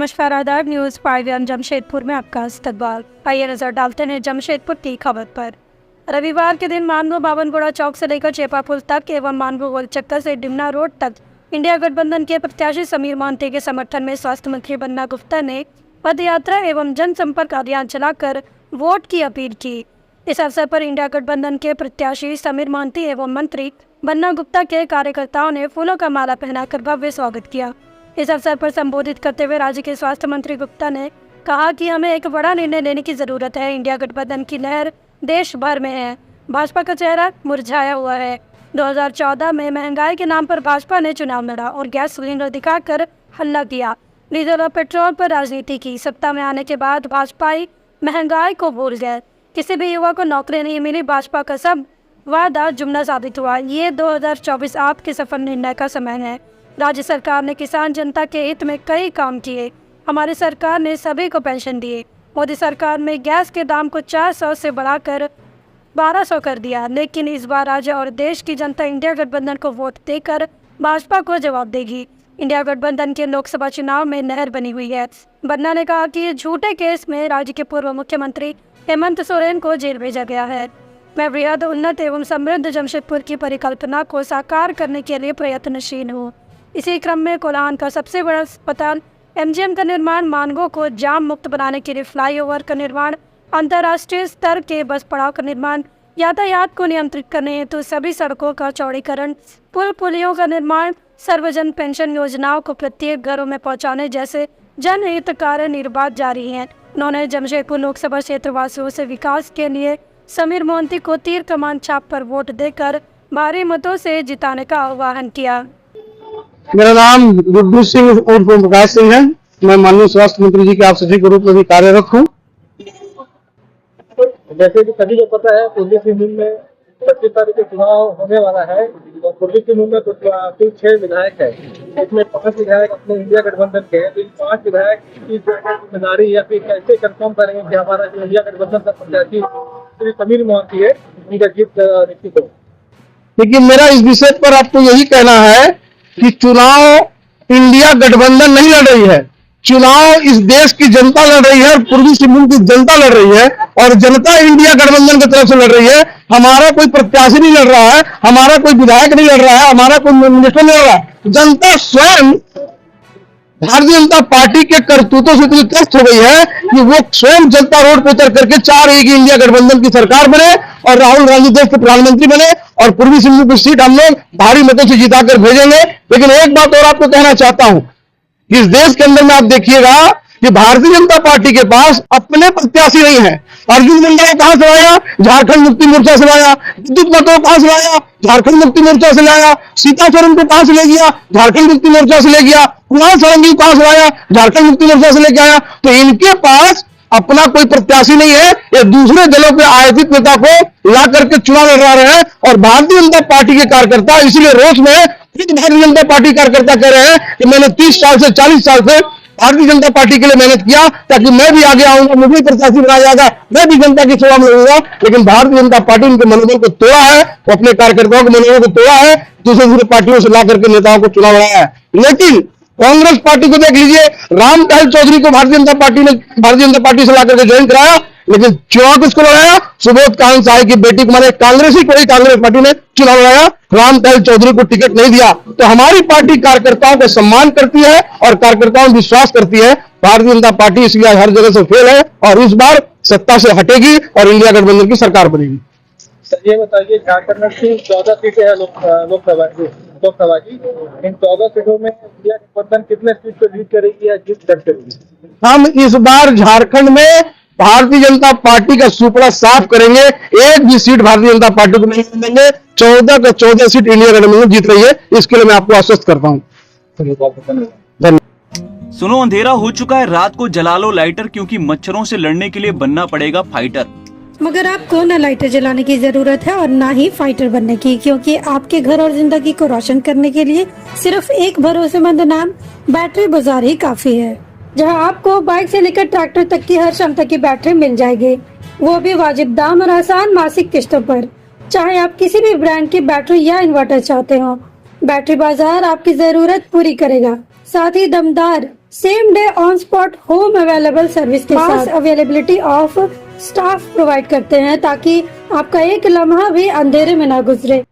नमस्कार आदाब। न्यूज़ 5 जमशेदपुर में आपका इस्तकबाल। आइए नजर डालते हैं जमशेदपुर की खबर पर। रविवार के दिन मानगो बावनगुड़ा चौक से लेकर चेपा पुल तक एवं मानगो गोल चक्कर से डिमना रोड तक इंडिया गठबंधन के प्रत्याशी समीर मोहंती के समर्थन में स्वास्थ्य मंत्री बन्ना गुप्ता ने पद यात्रा एवं जनसंपर्क अभियान चलाकर वोट की अपील की। इस अवसर पर इंडिया गठबंधन के प्रत्याशी समीर मोहंती एवं मंत्री बन्ना गुप्ता के कार्यकर्ताओं ने फूलों का माला पहनाकर भव्य स्वागत किया। इस अवसर पर संबोधित करते हुए राज्य के स्वास्थ्य मंत्री गुप्ता ने कहा कि हमें एक बड़ा निर्णय लेने की जरूरत है। इंडिया गठबंधन की लहर देश भर में है। भाजपा का चेहरा मुरझाया हुआ है। 2014 में महंगाई के नाम पर भाजपा ने चुनाव लड़ा और गैस सिलेंडर दिखाकर हल्ला किया, डीजल और पेट्रोल पर राजनीति की। सत्ता में आने के बाद भाजपाई महंगाई को भूल गए। किसी भी युवा को नौकरी नहीं मिली। भाजपा का सब वादा जुमला साबित हुआ। ये 2024 आपके सफल निर्णय का समय है। राज्य सरकार ने किसान जनता के हित में कई काम किए। हमारी सरकार ने सभी को पेंशन दिए। मोदी सरकार में गैस के दाम को 400 से बढ़ाकर 1200 कर दिया। लेकिन इस बार राज्य और देश की जनता इंडिया गठबंधन को वोट देकर भाजपा को जवाब देगी। इंडिया गठबंधन के लोकसभा चुनाव में नहर बनी हुई है। बन्ना ने कहा कि झूठे केस में राज्य के पूर्व मुख्यमंत्री हेमंत सोरेन को जेल भेजा गया है। मैं वृहद, उन्नत एवं समृद्ध जमशेदपुर की परिकल्पना को साकार करने के लिए प्रयत्नशील हूँ। इसी क्रम में कोल्हान का सबसे बड़ा अस्पताल एमजीएम का निर्माण, मानगो को जाम मुक्त बनाने के लिए फ्लाईओवर का निर्माण, अंतर्राष्ट्रीय स्तर के बस पड़ाव का निर्माण, यातायात को नियंत्रित करने हेतु सभी सड़कों का चौड़ीकरण, पुल पुलियों का निर्माण, सर्वजन पेंशन योजनाओं को प्रत्येक घरों में पहुंचाने जैसे जनहित कार्य निर्बाध जारी हैं। उन्होंने जमशेदपुर लोकसभा क्षेत्र वासियों से विकास के लिए समीर मोहंती को तीर कमान छाप पर वोट देकर भारी मतों से जिताने का आह्वान किया। मेरा नाम गुड्डू सिंह उर्फ प्रकाश सिंह है। मैं माननीय स्वास्थ्य मंत्री जी के आप सचिव के रूप में भी कार्यरत हूँ। जैसे कि सभी को पता है, पूर्वी सिंहभूम में 25 तारीख को चुनाव होने वाला है और पूर्वी सिंहभूम में कुल 6 विधायक है। इसमें 5 विधायक अपने इंडिया गठबंधन के हैं। तो इन 5 विधायक की जिम्मेदारी या फिर कैसे कंफर्म करेंगे कि हमारा जो इंडिया गठबंधन का प्रत्याशी श्री समीर मोहंती है, उनका जीत निश्चित हो। लेकिन मेरा इस विषय पर आपको यही कहना है कि चुनाव इंडिया गठबंधन नहीं लड़ रही है। चुनाव इस देश की जनता लड़ रही है और पूर्वी सिंहभूम की जनता लड़ रही है और जनता इंडिया गठबंधन की तरफ से लड़ रही है। हमारा कोई प्रत्याशी नहीं लड़ रहा है, हमारा कोई विधायक नहीं लड़ रहा है, हमारा कोई मिनिस्टर नहीं लड़ रहा है। जनता स्वयं भारतीय जनता पार्टी के करतूतों से इतनी त्रस्त हो गई है कि वो स्वयं जनता रोड पर उतर करके चाह रही है कि इंडिया गठबंधन की सरकार बने और राहुल गांधी देश के प्रधानमंत्री बने और पूर्वी सिंहभूम की सीट हम लोग भारी मतों से जिताकर भेजेंगे। लेकिन एक बात और आपको कहना चाहता हूं कि इस देश के अंदर में आप देखिएगा कि भारतीय जनता पार्टी के पास अपने प्रत्याशी नहीं है। अर्जुन मुंडा को कहां से लाया? झारखंड मुक्ति मोर्चा से लाया। विद्युत महतो को कहां से लाया? झारखंड मुक्ति मोर्चा से लाया। सीता सोरेन को कहां से ले गया? झारखंड मुक्ति मोर्चा से ले गया। कुमार सारंगी को कहां से लाया? झारखंड मुक्ति मोर्चा से लेके आया। तो इनके पास अपना कोई प्रत्याशी नहीं है। ये दूसरे दलों के आयोजित नेता को ला करके चुनाव लड़ा रहे हैं और भारतीय जनता पार्टी के कार्यकर्ता इसीलिए रोष में भारतीय जनता पार्टी कार्यकर्ता कह रहे हैं कि मैंने 30 साल से 40 साल से भारतीय जनता पार्टी के लिए मेहनत किया ताकि मैं भी आगे आऊंगा, मुझे प्रत्याशी बनाया जाएगा, मैं भी जनता की सेवा में लगूंगा। लेकिन भारतीय जनता पार्टी उनके मनोबल को तोड़ा है, वो अपने कार्यकर्ताओं के मनोबल को तोड़ा है, दूसरे पार्टियों से ला करके नेताओं को चुनाव लड़ाया है। लेकिन कांग्रेस पार्टी को देख लीजिए, राम टहल चौधरी को भारतीय जनता पार्टी से ला करके ज्वाइन कराया, लेकिन चुनाव किसको लड़ाया? सुबोध कांत साय की बेटी को, माने कांग्रेस पार्टी ने चुनाव लड़ाया, राम टहल चौधरी को टिकट नहीं दिया। तो हमारी पार्टी कार्यकर्ताओं को सम्मान करती है और कार्यकर्ताओं में विश्वास करती है। भारतीय जनता पार्टी इसलिए हर जगह से फेल है और इस बार सत्ता से हटेगी और इंडिया गठबंधन की सरकार बनेगी। सर ये बताइए, झारखंड में 14 सीटें हैं लोकसभा की। इन 14 सीटों में इंडिया गठबंधन कितने सीट पर जीत करेगी या जीत दर्ज करेगी? हम इस बार झारखंड में भारतीय जनता पार्टी का सुपड़ा साफ करेंगे। एक भी सीट भारतीय जनता पार्टी को नहीं देंगे। 14 का 14 सीट इंडिया गठबंधन जीत रही है। इसके लिए मैं आपको आश्वस्त करता हूँ। सुनो, अंधेरा हो चुका है, रात को जला लो लाइटर, क्योंकि मच्छरों से लड़ने के लिए बनना पड़ेगा फाइटर। मगर आपको न लाइटर जलाने की जरूरत है और न ही फाइटर बनने की, क्योंकि आपके घर और जिंदगी को रोशन करने के लिए सिर्फ एक भरोसेमंद नाम बैटरी बाजार ही काफी है, जहां आपको बाइक से लेकर ट्रैक्टर तक की हर क्षमता की बैटरी मिल जाएगी, वो भी वाजिब दाम और आसान मासिक किस्तों पर। चाहे आप किसी भी ब्रांड की बैटरी या इन्वर्टर चाहते हो, बैटरी बाजार आपकी जरूरत पूरी करेगा। साथ ही दमदार same day on spot home available service के साथ अवेलेबिलिटी ऑफ स्टाफ प्रोवाइड करते हैं ताकि आपका एक लम्हा भी अंधेरे में ना गुजरे।